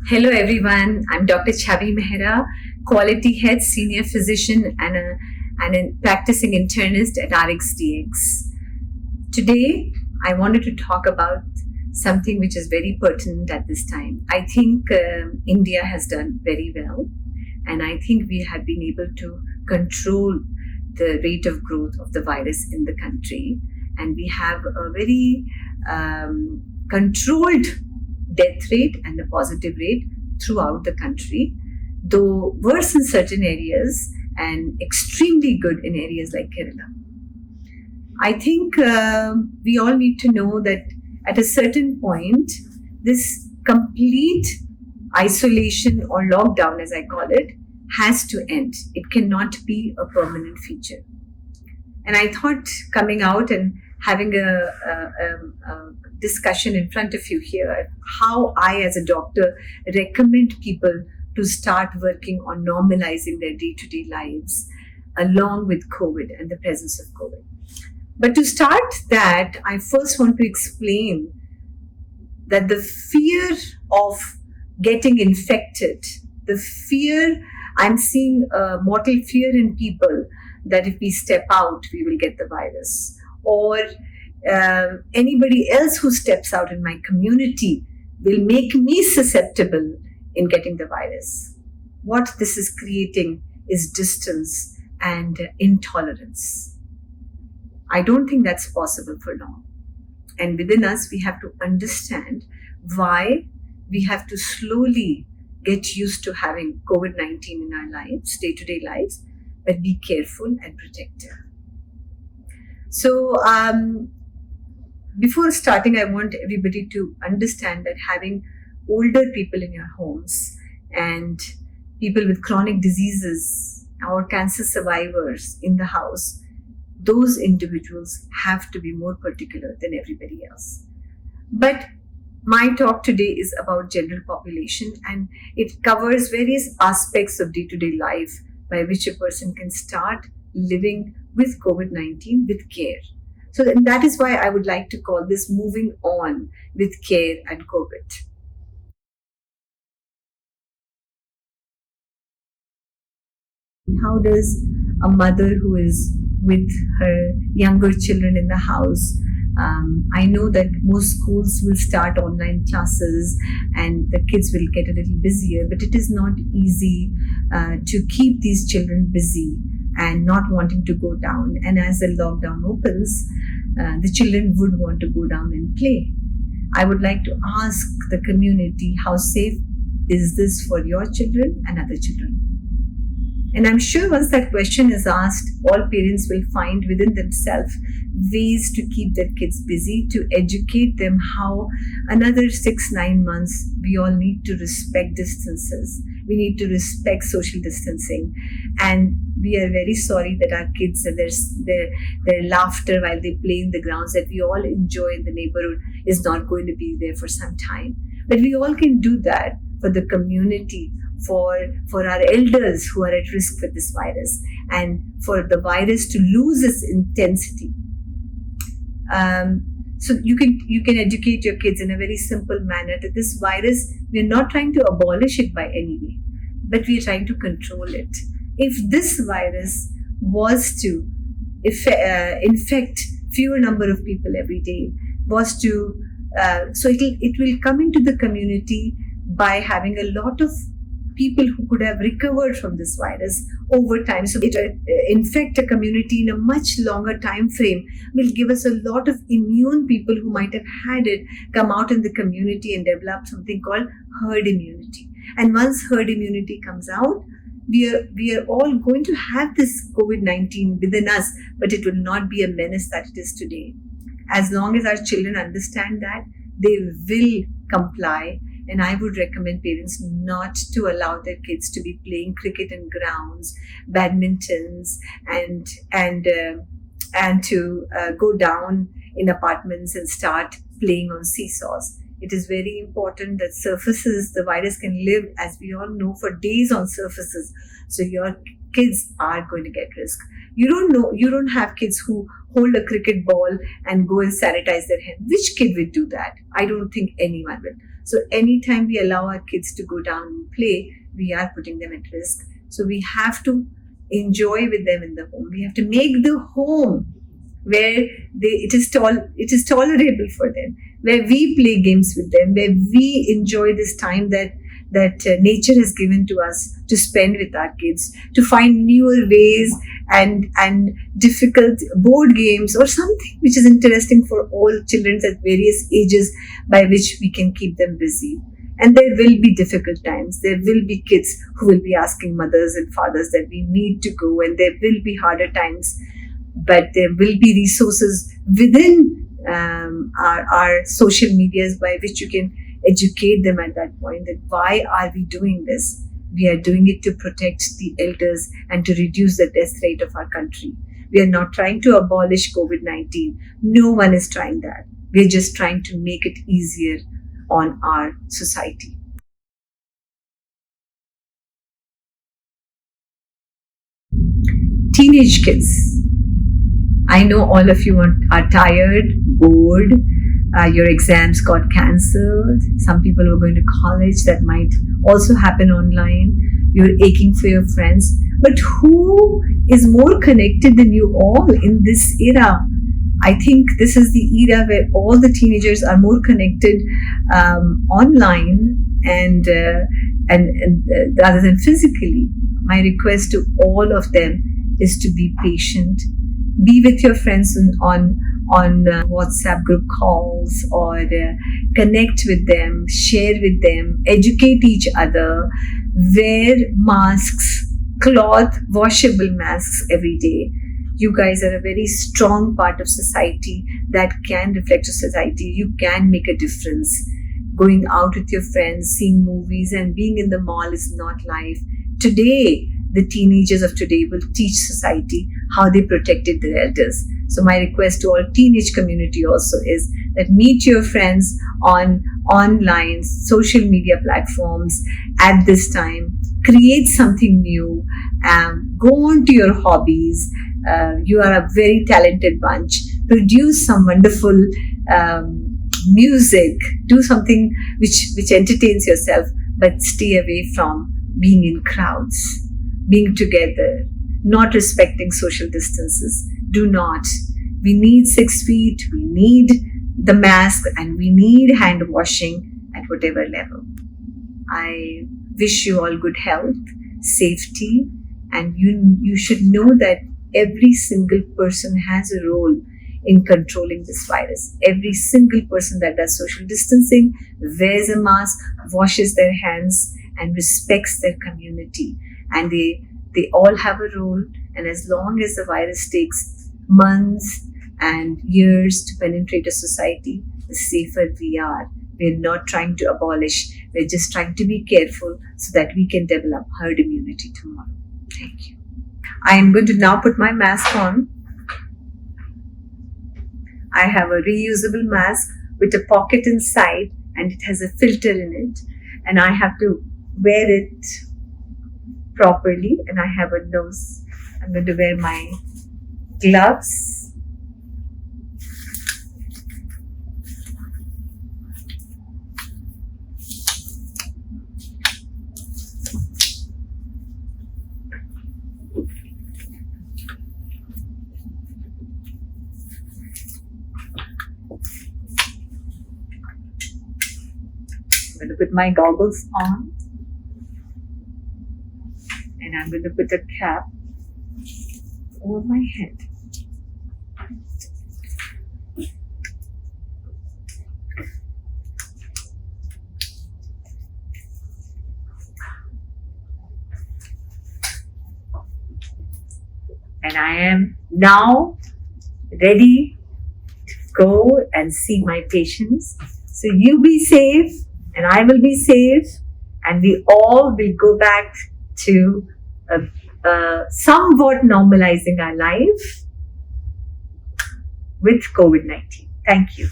Hello everyone, I'm Dr. Chhavi Mehra, Quality Head Senior Physician and a practicing internist at RxDX. Today, I wanted to talk about something which is very pertinent at this time. I think India has done very well, and I think we have been able to control the rate of growth of the virus in the country, and we have a very controlled death rate and a positive rate throughout the country, though worse in certain areas and extremely good in areas like Kerala. I think we all need to know that at a certain point, this complete isolation or lockdown, as I call it, has to end. It cannot be a permanent feature. And I thought coming out and having a discussion in front of you here, how I as a doctor recommend people to start working on normalizing their day-to-day lives along with COVID and the presence of COVID. But to start that, I first want to explain that the fear of getting infected, the fear, I'm seeing a mortal fear in people that if we step out, we will get the virus. Or anybody else who steps out in my community will make me susceptible in getting the virus. What this is creating is distance and intolerance. I don't think that's possible for long. And within us, we have to understand why we have to slowly get used to having COVID-19 in our lives, day-to-day lives, but be careful and protective. So before starting, I want everybody to understand that having older people in your homes and people with chronic diseases or cancer survivors in the house, those individuals have to be more particular than everybody else. But my talk today is about general population, and it covers various aspects of day-to-day life by which a person can start living with COVID-19 with care. So that is why I would like to call this moving on with care and COVID. How does a mother who is with her younger children in the house, I know that most schools will start online classes and the kids will get a little busier, but it is not easy to keep these children busy and not wanting to go down. And as the lockdown opens, the children would want to go down and play. I would like to ask the community, how safe is this for your children and other children? And I'm sure once that question is asked, all parents will find within themselves ways to keep their kids busy, to educate them how another 6-9 months, we all need to respect distances. We need to respect social distancing. And we are very sorry that our kids and their laughter while they play in the grounds that we all enjoy in the neighborhood is not going to be there for some time. But we all can do that for the community, for our elders who are at risk for this virus, and for the virus to lose its intensity. So you can educate your kids in a very simple manner that this virus, we're not trying to abolish it by any way, but we're trying to control it. If this virus was to infect fewer number of people every day, was to so it will come into the community by having a lot of people who could have recovered from this virus over time. So it infect a community in a much longer time frame will give us a lot of immune people who might have had it come out in the community and develop something called herd immunity. And once herd immunity comes out, we are all going to have this COVID-19 within us, but it will not be a menace that it is today. As long as our children understand that, they will comply. And I would recommend parents not to allow their kids to be playing cricket in grounds, badmintons, and to go down in apartments and start playing on seesaws. It is very important that surfaces, the virus can live, as we all know, for days on surfaces. So your kids are going to get risk. You don't have kids who hold a cricket ball and go and sanitize their hand. Which kid would do that? I don't think anyone will. So anytime we allow our kids to go down and play, we are putting them at risk. So we have to enjoy with them in the home. We have to make the home where it is tolerable for them, where we play games with them, where we enjoy this time that nature has given to us to spend with our kids, to find newer ways and difficult board games or something which is interesting for all children at various ages, by which we can keep them busy. And there will be difficult times. There will be kids who will be asking mothers and fathers that we need to go, and there will be harder times. But there will be resources within our social medias by which you can educate them at that point that why are we doing this? We are doing it to protect the elders and to reduce the death rate of our country. We are not trying to abolish COVID-19. No one is trying that. We are just trying to make it easier on our society. Teenage kids. I know all of you are tired, bored. Your exams got cancelled. Some people were going to college. That might also happen online. You're aching for your friends. But who is more connected than you all in this era? I think this is the era where all the teenagers are more connected online and rather than physically. My request to all of them is to be patient. Be with your friends on WhatsApp group calls, or connect with them, share with them, educate each other, wear masks, cloth, washable masks every day. You guys are a very strong part of society that can reflect to society. You can make a difference. Going out with your friends, seeing movies and being in the mall is not life. Today, the teenagers of today will teach society how they protected their elders. So my request to all teenage community also is that meet your friends on online social media platforms at this time. Create something new. Go on to your hobbies. You are a very talented bunch. Produce some wonderful music. Do something which entertains yourself, but stay away from being in crowds, being together, not respecting social distances. Do not. We need 6 feet, we need the mask, and we need hand washing at whatever level. I wish you all good health, safety, and you should know that every single person has a role in controlling this virus. Every single person that does social distancing, wears a mask, washes their hands, and respects their community. And they all have a role, and as long as the virus takes months and years to penetrate a society, the safer we are. We're not trying to abolish, we're just trying to be careful so that we can develop herd immunity tomorrow. Thank you. I am going to now put my mask on. I have a reusable mask with a pocket inside, and it has a filter in it, and I have to wear it properly, and I have a nose. I'm going to wear my gloves. I'm going to put my goggles on, and I'm going to put a cap over my head. And I am now ready to go and see my patients. So you be safe, and I will be safe, and we all will go back to somewhat normalizing our life with COVID-19. Thank you.